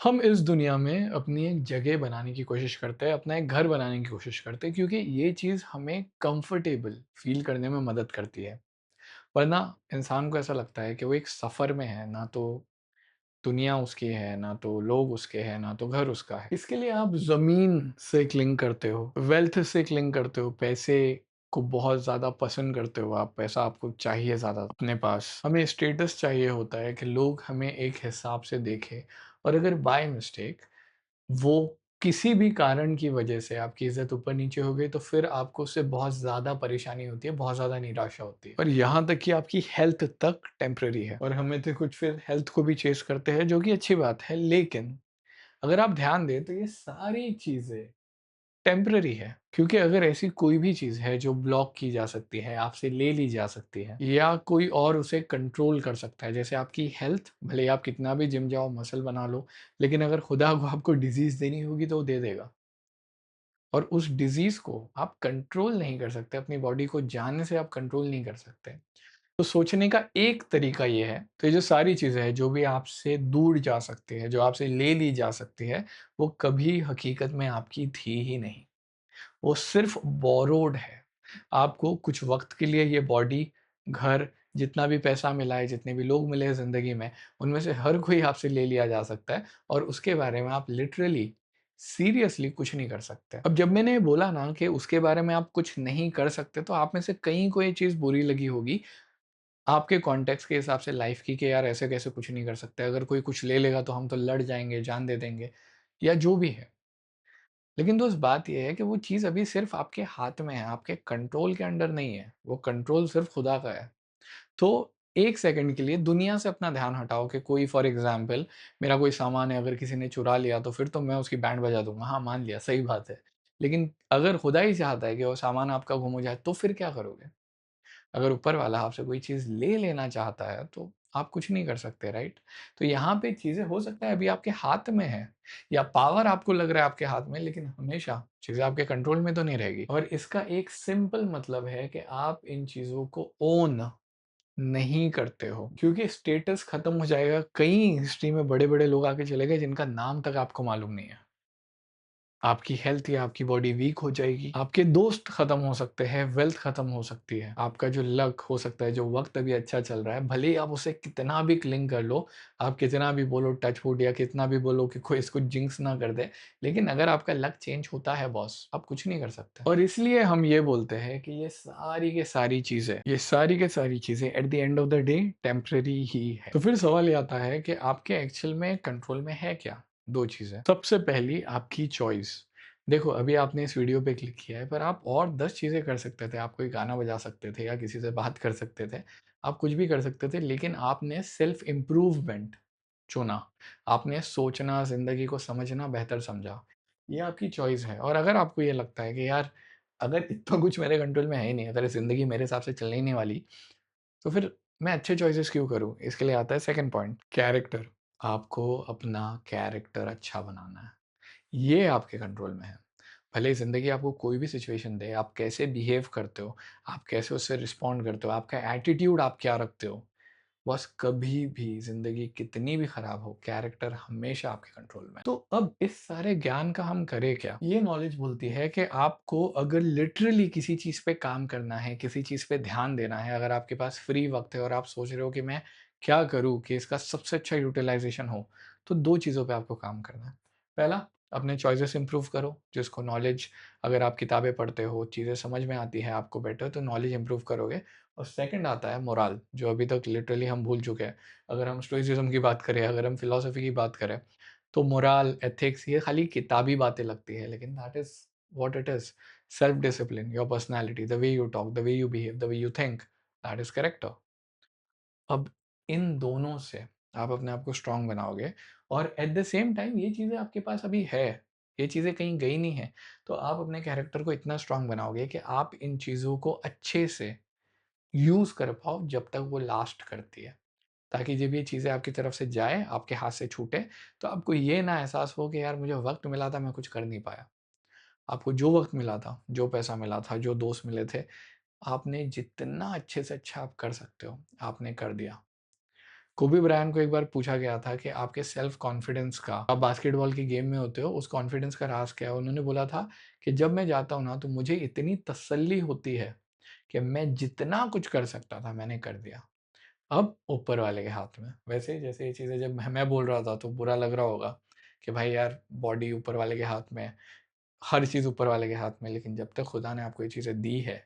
हम इस दुनिया में अपनी एक जगह बनाने की कोशिश करते हैं, अपना एक घर बनाने की कोशिश करते हैं क्योंकि ये चीज़ हमें कंफर्टेबल फ़ील करने में मदद करती है। वरना इंसान को ऐसा लगता है कि वो एक सफ़र में है, ना तो दुनिया उसकी है, ना तो लोग उसके हैं, ना तो घर उसका है। इसके लिए आप ज़मीन से क्लिंग करते हो, वेल्थ से क्लिंग करते हो, पैसे को बहुत ज़्यादा पसंद करते हो आप, पैसा आपको चाहिए ज़्यादा अपने पास। हमें स्टेटस चाहिए होता है कि लोग हमें एक हिसाब से देखें और अगर बाय मिस्टेक वो किसी भी कारण की वजह से आपकी इज़्ज़त ऊपर-नीचे हो गई, तो फिर आपको उससे बहुत ज़्यादा परेशानी होती है, बहुत ज़्यादा निराशा होती है। और यहाँ तक कि आपकी हेल्थ तक टेम्परेरी है और हमें तो कुछ फिर हेल्थ को भी चेज़ करते हैं, जो कि अच्छी बात है। लेकिन अगर आप ध्यान दें, तो ये सारी चीज़ें टेम्परेरी है, क्योंकि अगर ऐसी कोई भी चीज़ है जो ब्लॉक की जा सकती है, आपसे ले ली जा सकती है या कोई और उसे कंट्रोल कर सकता है, जैसे आपकी हेल्थ, भले ही आप कितना भी जिम जाओ, मसल बना लो, लेकिन अगर खुदा को आपको डिज़ीज़ देनी होगी तो वो दे देगा। और उस डिज़ीज़ को आप कंट्रोल नहीं कर सकते, अपनी बॉडी को जाने से आप कंट्रोल नहीं कर सकते। तो सोचने का एक तरीका ये है, तो ये जो सारी चीज़ें हैं, जो भी आपसे दूर जा सकती है, जो आपसे ले ली जा सकती है, वो कभी हकीकत में आपकी थी ही नहीं। वो सिर्फ़ बोरोड है। आपको कुछ वक़्त के लिए ये बॉडी, घर, जितना भी पैसा मिला है, जितने भी लोग मिले हैं ज़िंदगी में, उनमें से हर कोई आपसे ले लिया जा सकता है और उसके बारे में आप लिटरली, सीरियसली कुछ नहीं कर सकते। अब जब मैंने ये बोला ना कि उसके बारे में आप कुछ नहीं कर सकते, तो आप में से कई को ये चीज़ बुरी लगी होगी, आपके कॉन्टेक्स्ट के हिसाब से लाइफ़ की कि यार ऐसे कैसे कुछ नहीं कर सकते, अगर कोई कुछ ले लेगा तो हम तो लड़ जाएँगे, जान दे देंगे या जो भी है। लेकिन दोस्त बात ये है कि वो चीज़ अभी सिर्फ़ आपके हाथ में है, आपके कंट्रोल के अंडर नहीं है, वो कंट्रोल सिर्फ़ खुदा का है। तो 1 सेकंड के लिए दुनिया से अपना ध्यान हटाओ कि कोई फॉर एग्ज़ाम्पल मेरा कोई सामान है, अगर किसी ने चुरा लिया तो फिर तो मैं उसकी बैंड बजा दूँगा, हाँ, मान लिया, सही बात है। लेकिन अगर खुदा ही चाहता है कि वो सामान आपका गुम हो जाए, तो फिर क्या करोगे? अगर ऊपर वाला आपसे कोई चीज़ ले लेना चाहता है, तो आप कुछ नहीं कर सकते, राइट? तो यहाँ पे चीज़ें हो सकता है अभी आपके हाथ में है या पावर आपको लग रहा है आपके हाथ में, लेकिन हमेशा चीज़ें आपके कंट्रोल में तो नहीं रहेगी। और इसका एक सिंपल मतलब है कि आप इन चीज़ों को ओन नहीं करते हो, क्योंकि स्टेटस खत्म हो जाएगा। कई हिस्ट्री में बड़े-बड़े लोग आके चले गए जिनका नाम तक आपको मालूम नहीं है। आपकी हेल्थ या आपकी बॉडी वीक हो जाएगी, आपके दोस्त खत्म हो सकते हैं, वेल्थ खत्म हो सकती है, आपका जो लक हो सकता है, जो वक़्त अभी अच्छा चल रहा है, भले ही आप उसे कितना भी क्लिंग कर लो, आप कितना भी बोलो टच वुड या कितना भी बोलो कि कोई इसको जिंक्स ना कर दे, लेकिन अगर आपका लक चेंज होता है बॉस, आप कुछ नहीं कर सकते। और इसलिए हम ये बोलते हैं कि ये सारी की सारी चीज़ें at the end of the day temporary ही है। तो फिर सवाल ये आता है कि आपके एक्चुअल में कंट्रोल में है क्या? 2 चीज़ें। सबसे पहली आपकी चॉइस। देखो, अभी आपने इस वीडियो पे क्लिक किया है, पर आप और 10 चीज़ें कर सकते थे। आप कोई गाना बजा सकते थे या किसी से बात कर सकते थे। आप कुछ भी कर सकते थे, लेकिन आपने सेल्फ इम्प्रूवमेंट चुना। आपने सोचना, ज़िंदगी को समझना बेहतर समझा। ये आपकी चॉइस है। और अगर आपको ये लगता है कि यार, अगर इतना कुछ मेरे कंट्रोल में है ही नहीं, अगर ज़िंदगी मेरे हिसाब से चलने ही नहीं वाली, तो फिर मैं अच्छे चॉइसेस क्यों करूँ? इसके लिए आता है सेकंड पॉइंट, कैरेक्टर। आपको अपना कैरेक्टर अच्छा बनाना है। ये आपके कंट्रोल में है। भले ही ज़िंदगी आपको कोई भी सिचुएशन दे, आप कैसे बिहेव करते हो, आप कैसे उससे रिस्पॉन्ड करते हो, आपका एटीट्यूड आप क्या रखते हो, बस कभी भी ज़िंदगी कितनी भी खराब हो, कैरेक्टर हमेशा आपके कंट्रोल में है। तो अब इस सारे ज्ञान का हम करें क्या? ये नॉलेज बोलती है कि आपको अगर लिटरली किसी चीज़ पे काम करना है, किसी चीज़ पे ध्यान देना है, अगर आपके पास फ्री वक़्त है और आप सोच रहे हो कि मैं क्या करूँ कि इसका सबसे अच्छा यूटिलाइज़ेशन हो, तो 2 चीज़ों पे आपको काम करना है। पहला, अपने चॉइसेस इम्प्रूव करो, जिसको नॉलेज, अगर आप किताबें पढ़ते हो, चीज़ें समझ में आती है आपको बेटर, तो नॉलेज इम्प्रूव करोगे। और सेकंड आता है मोरल, जो अभी तक लिटरली हम भूल चुके हैं। अगर हम स्टोइसिज़्म की बात करें, अगर हम फिलॉसफी की बात करें, तो मोरल, एथिक्स ये खाली किताबी बातें लगती है, लेकिन that is what it is. Self discipline, your personality, the way you talk, the way you behave, the way you think, that is character. अब इन दोनों से आप अपने आप को स्ट्रॉन्ग बनाओगे और एट द सेम टाइम ये चीज़ें आपके पास अभी है, ये चीज़ें कहीं गई नहीं है, तो आप अपने कैरेक्टर को इतना स्ट्रॉन्ग बनाओगे कि आप इन चीज़ों को अच्छे से यूज़ कर पाओ जब तक वो लास्ट करती है। ताकि जब ये चीज़ें आपकी तरफ से जाए, आपके हाथ से छूटे, तो आपको ये ना एहसास हो कि यार मुझे वक़्त मिला था, मैं कुछ कर नहीं पाया। आपको जो वक़्त मिला था, जो पैसा मिला था, जो दोस्त मिले थे, आपने जितना अच्छे से अच्छा आप कर सकते हो, आपने कर दिया। कोबी ब्रायन को एक बार पूछा गया था कि आपके सेल्फ कॉन्फिडेंस का, आप बास्केटबॉल की गेम में होते हो, उस कॉन्फिडेंस का राज़ क्या है? उन्होंने बोला था कि जब मैं जाता हूँ ना, तो मुझे इतनी तसल्ली होती है कि मैं जितना कुछ कर सकता था, मैंने कर दिया। अब ऊपर वाले के हाथ में। वैसे ही जैसे ये चीज़ें जब मैं बोल रहा था, तो बुरा लग रहा होगा कि भाई यार, बॉडी ऊपर वाले के हाथ में, हर चीज़ ऊपर वाले के हाथ में, लेकिन जब तक खुदा ने आपको ये चीज़ें दी है,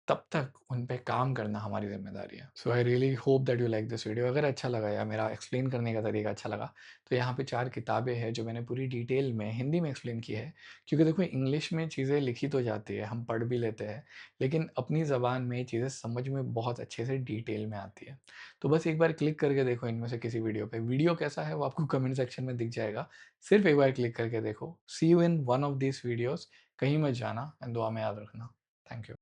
तब तक उन पे काम करना हमारी ज़िम्मेदारी है। So I really hope that you like this video. अगर अच्छा लगा या मेरा एक्सप्लेन करने का तरीका अच्छा लगा, तो यहाँ पे 4 किताबें हैं जो मैंने पूरी डिटेल में हिंदी में एक्सप्लेन की है। क्योंकि देखो, इंग्लिश में चीज़ें लिखी तो जाती है, हम पढ़ भी लेते हैं, लेकिन अपनी ज़बान में ये चीज़ें समझ में बहुत अच्छे से डिटेल में आती है। तो बस एक बार क्लिक करके देखो इनमें से किसी वीडियो पे। वीडियो कैसा है वो आपको कमेंट सेक्शन में दिख जाएगा। सिर्फ एक बार क्लिक करके देखो। See you in one of these videos. कहीं मत जाना एंड दुआ में याद रखना। Thank you.